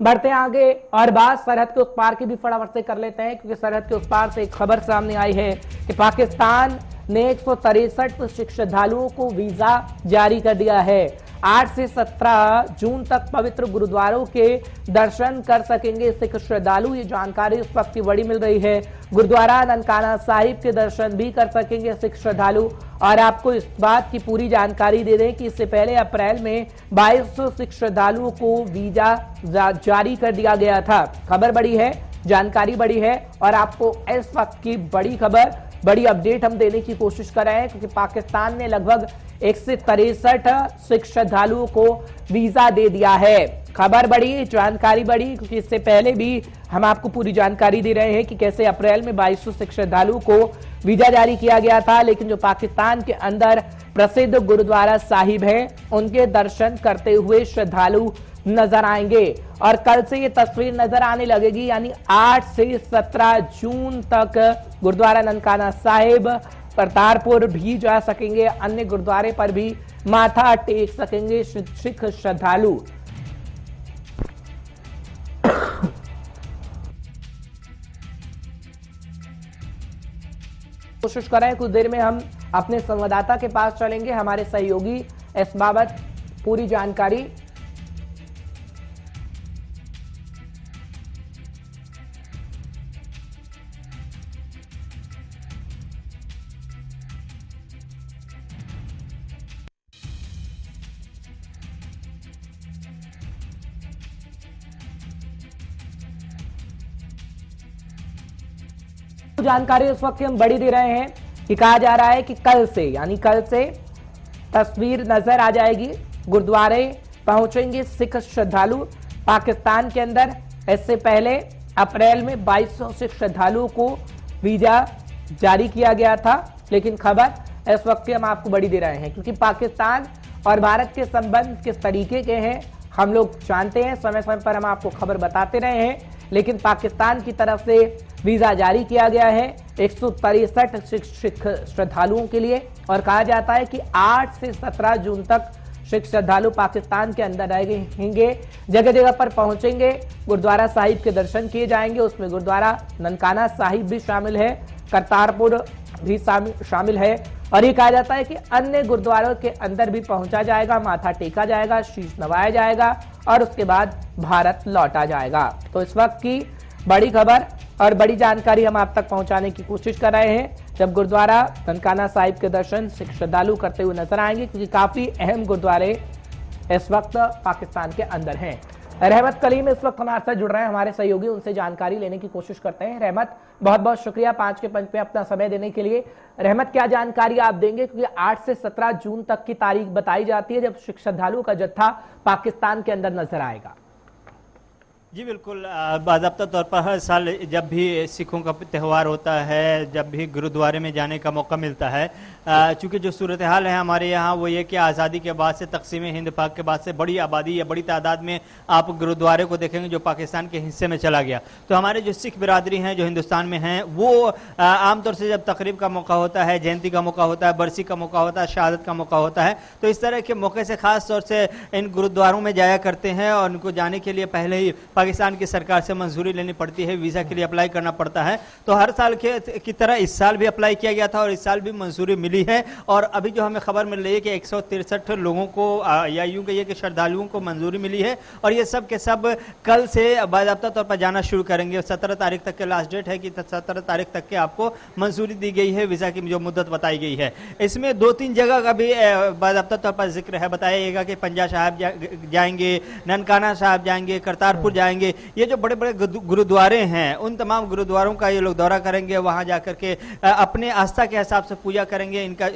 बढ़ते हैं आगे और बात सरहद के उस पार की भी फटाफट से कर लेते हैं, क्योंकि सरहद के उस पार से एक खबर सामने आई है कि पाकिस्तान ने 163 सिख श्रद्धालुओं को वीजा जारी कर दिया है। 8 से 17 जून तक पवित्र गुरुद्वारों के दर्शन कर सकेंगे सिख श्रद्धालु। ये जानकारी इस वक्त की बड़ी मिल रही है। गुरुद्वारा ननकाना साहिब के दर्शन भी कर सकेंगे सिख श्रद्धालु। और आपको इस बात की पूरी जानकारी दे दें कि इससे पहले अप्रैल में 2200 सिख श्रद्धालुओं को वीजा जारी कर दिया गया था। खबर बड़ी है, जानकारी बड़ी है और आपको इस वक्त की बड़ी खबर, बड़ी अपडेट हम देने की कोशिश कर रहे हैं, क्योंकि पाकिस्तान ने लगभग 163 सिख श्रद्धालुओं को वीजा दे दिया है। खबर बड़ी, जानकारी बड़ी, क्योंकि इससे पहले भी हम आपको पूरी जानकारी दे रहे हैं कि कैसे अप्रैल में 2200 सिख श्रद्धालुओं को वीजा जारी किया गया था, लेकिन जो पाकिस्तान के अंदर प्रसिद्ध गुरुद्वारा साहिब है उनके दर्शन करते हुए श्रद्धालु नजर आएंगे। और कल से ये तस्वीर नजर आने लगेगी, यानी 8 से 17 जून तक गुरुद्वारा ननकाना साहिब, करतारपुर भी जा सकेंगे, अन्य गुरुद्वारे पर भी माथा टेक सकेंगे सिख श्रद्धालु। कोशिश कर रहे हैं, कुछ देर में हम अपने संवाददाता के पास चलेंगे, हमारे सहयोगी इस बाबत पूरी जानकारी। जानकारी उस वक्त हम बड़ी दे रहे हैं कि कहा जा रहा है कि कल से, यानी कल से तस्वीर नजर आ जाएगी, गुरुद्वारे पहुंचेंगे सिख श्रद्धालु पाकिस्तान के अंदर। इससे पहले अप्रैल में 2200 सिख श्रद्धालुओं को वीजा जारी किया गया था, लेकिन खबर इस वक्त हम आपको बड़ी दे रहे हैं, क्योंकि पाकिस्तान और भारत के संबंध किस तरीके के हैं हम लोग जानते हैं, समय समय पर हम आपको खबर बताते रहे हैं। लेकिन पाकिस्तान की तरफ से वीजा जारी किया गया है 163 सिख श्रद्धालुओं के लिए, और कहा जाता है कि 8 से 17 जून तक सिख श्रद्धालु पाकिस्तान के अंदर रहेंगे, जगह जगह पर पहुंचेंगे, गुरुद्वारा साहिब के दर्शन किए जाएंगे। उसमें गुरुद्वारा ननकाना साहिब भी शामिल है, करतारपुर भी शामिल है, और ये कहा जाता है कि अन्य गुरुद्वारों के अंदर भी पहुंचा जाएगा, माथा टेका जाएगा, शीश नवाया जाएगा और उसके बाद भारत लौटा जाएगा। तो इस वक्त की बड़ी खबर और बड़ी जानकारी हम आप तक पहुंचाने की कोशिश कर रहे हैं, जब गुरुद्वारा ननकाना साहिब के दर्शन सिख श्रद्धालु करते हुए नजर आएंगे, क्योंकि काफी अहम गुरुद्वारे इस वक्त पाकिस्तान के अंदर हैं। रहमत कलीम इस वक्त हमारे साथ जुड़ रहे हैं, हमारे सहयोगी, उनसे जानकारी लेने की कोशिश करते हैं। रहमत, बहुत बहुत शुक्रिया 5 के पंच में अपना समय देने के लिए। रहमत, क्या जानकारी आप देंगे, क्योंकि 8 से 17 जून तक की तारीख बताई जाती है जब सिख श्रद्धालुओं का जत्था पाकिस्तान के अंदर नजर आएगा? जी बिल्कुल, बाज़ाब्ता तौर पर हर साल जब भी सिखों का त्यौहार होता है, जब भी गुरुद्वारे में जाने का मौका मिलता है, चूँकि जो सूरत हाल है हमारे यहाँ वो ये कि आज़ादी के बाद से, तक़सीम हिंद पाक के बाद से बड़ी आबादी या बड़ी तादाद में आप गुरुद्वारे को देखेंगे जो पाकिस्तान के हिस्से में चला गया। तो हमारे जो सिख बिरादरी हैं जो हिंदुस्तान में हैं, वो आमतौर से जब तकरीब का मौका होता है, जयंती का मौका होता है, बरसी का मौका होता है, शहादत का मौका होता है, तो इस तरह के मौके से ख़ास तौर से इन गुरुद्वारों में जाया करते हैं। और उनको जाने के लिए पहले ही पाकिस्तान की सरकार से मंजूरी लेनी पड़ती है, वीज़ा के लिए अप्लाई करना पड़ता है। तो हर साल की तरह इस साल भी अप्लाई किया गया था और इस साल भी मंजूरी मिली है। और अभी जो हमें खबर मिल रही है कि 163 लोगों को या यूं कहिए कि श्रद्धालुओं को मंजूरी मिली है, और ये सब के सब कल से बाज़ाब्ता तौर पर जाना शुरू करेंगे। 17 तारीख तक के लास्ट डेट है कि 17 तारीख तक के आपको मंजूरी दी गई है, वीज़ा की जो मुद्दत बताई गई है। इसमें 2-3 जगह का भी बाज़ाब्ता तौर पर जिक्र है, बताइएगा कि पंजा साहिब जाएंगे, ननकाना साहिब जाएंगे, करतारपुर जाएंगे। ये जो बड़े बड़े गुरुद्वारे हैं उन तमाम गुरुद्वारों का ये लोग दौरा करेंगे, वहां जाकर के अपने आस्था के हिसाब से पूजा करेंगे। इनका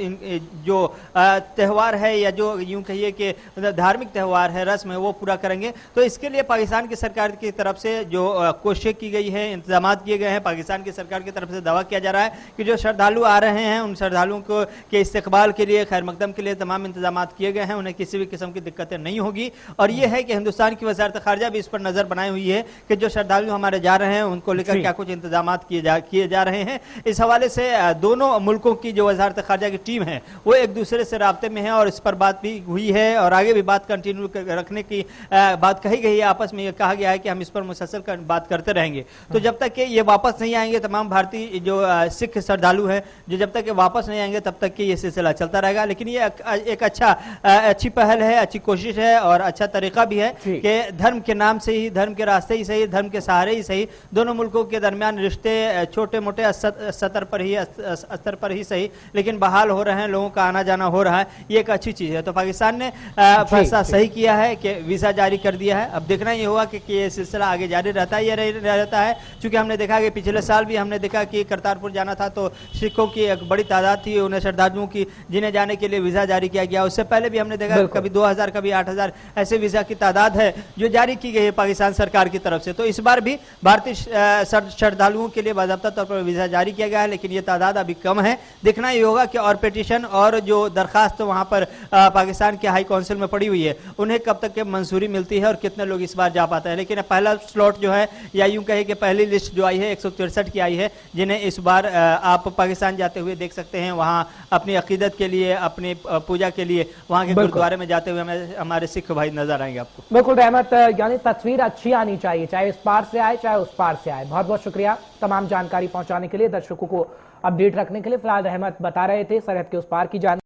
जो त्यौहार है या जो यूं कहिए कि धार्मिक त्यौहार है, रस्म है, वो पूरा करेंगे। तो इसके लिए पाकिस्तान की सरकार की तरफ से जो कोशिश की गई है, इंतजाम किए गए हैं, पाकिस्तान की सरकार की तरफ से दावा किया जा रहा है कि जो श्रद्धालु आ रहे हैं उन श्रद्धालुओं को के इस्तकबाल के लिए, खैर मकदम के लिए तमाम इंतजाम किए गए हैं, उन्हें किसी भी किस्म की दिक्कतें नहीं होगी। और ये है कि हिंदुस्तान की वज़ारत ख़ारिजा भी इस पर नजर बनाए बनाई हुई है कि जो श्रद्धालु हमारे जा रहे हैं उनको लेकर क्या कुछ इंतजाम किए जा रहे हैं। इस हवाले से दोनों मुल्कों की जो वजारत खारजा की टीम है वो एक दूसरे से राब्ते में है और इस पर बात भी हुई है और आगे भी बात कंटिन्यू रखने की बात कही गई है। आपस में ये कहा गया है कि हम इस पर मुसलसल बात करते रहेंगे। तो जब तक कि ये वापस नहीं आएंगे, तमाम भारतीय जो सिख श्रद्धालु हैं जो जब तक ये वापस नहीं आएंगे तब तक कि ये सिलसिला चलता रहेगा। लेकिन ये एक अच्छी पहल है, अच्छी कोशिश है और अच्छा तरीका भी है कि धर्म के नाम से ही, धर्म के रास्ते ही सही, धर्म के सहारे ही सही, दोनों मुल्कों के दरमियान रिश्ते छोटे मोटे स्तर पर ही सही लेकिन बहाल हो रहे हैं, लोगों का आना जाना हो रहा है। ये एक अच्छी चीज है। तो पाकिस्तान ने फैसला सही किया है कि वीजा जारी कर दिया है। अब देखना ये होगा कि ये सिलसिला आगे जारी रहता है या रहता है। चूंकि हमने देखा कि पिछले साल भी हमने देखा कि करतारपुर जाना था तो सिखों की एक बड़ी तादाद थी, उन्हें श्रद्धालुओं की जिन्हें जाने के लिए वीजा जारी किया गया। उससे पहले भी हमने देखा कभी 2000 कभी 8000 ऐसे वीजा की तादाद है जो जारी की गई है पाकिस्तान सरकार की तरफ से। तो इस बार भी भारतीय श्रद्धालुओं के लिए बाकायदा तौर पर वीजा जारी किया गया है लेकिन ये तादाद अभी कम है। देखना ये होगा कि और पिटीशन और जो दरखास्त वहां पर पाकिस्तान के हाई काउंसिल में पड़ी हुई है उन्हें कब तक के मंजूरी मिलती है और कितने लोग इस बार जा पाते हैं। लेकिन पहला स्लॉट जो है या यूं कहे कि पहली लिस्ट जो आई है 163 की आई है जिन्हें इस बार आप पाकिस्तान जाते हुए देख सकते हैं। वहां अपनी अकीदत के लिए, अपनी पूजा के लिए वहां के गुरुद्वारे में जाते हुए हमारे सिख भाई नजर आएंगे आपको। बिल्कुल रहमत, यानी तस्वीर अच्छी आनी चाहिए, चाहे इस पार से आए चाहे उस पार से आए। बहुत बहुत शुक्रिया तमाम जानकारी पहुंचाने के लिए, दर्शकों को अपडेट रखने के लिए। फिलहाल रहमत बता रहे थे सरहद के उस पार की जानकारी।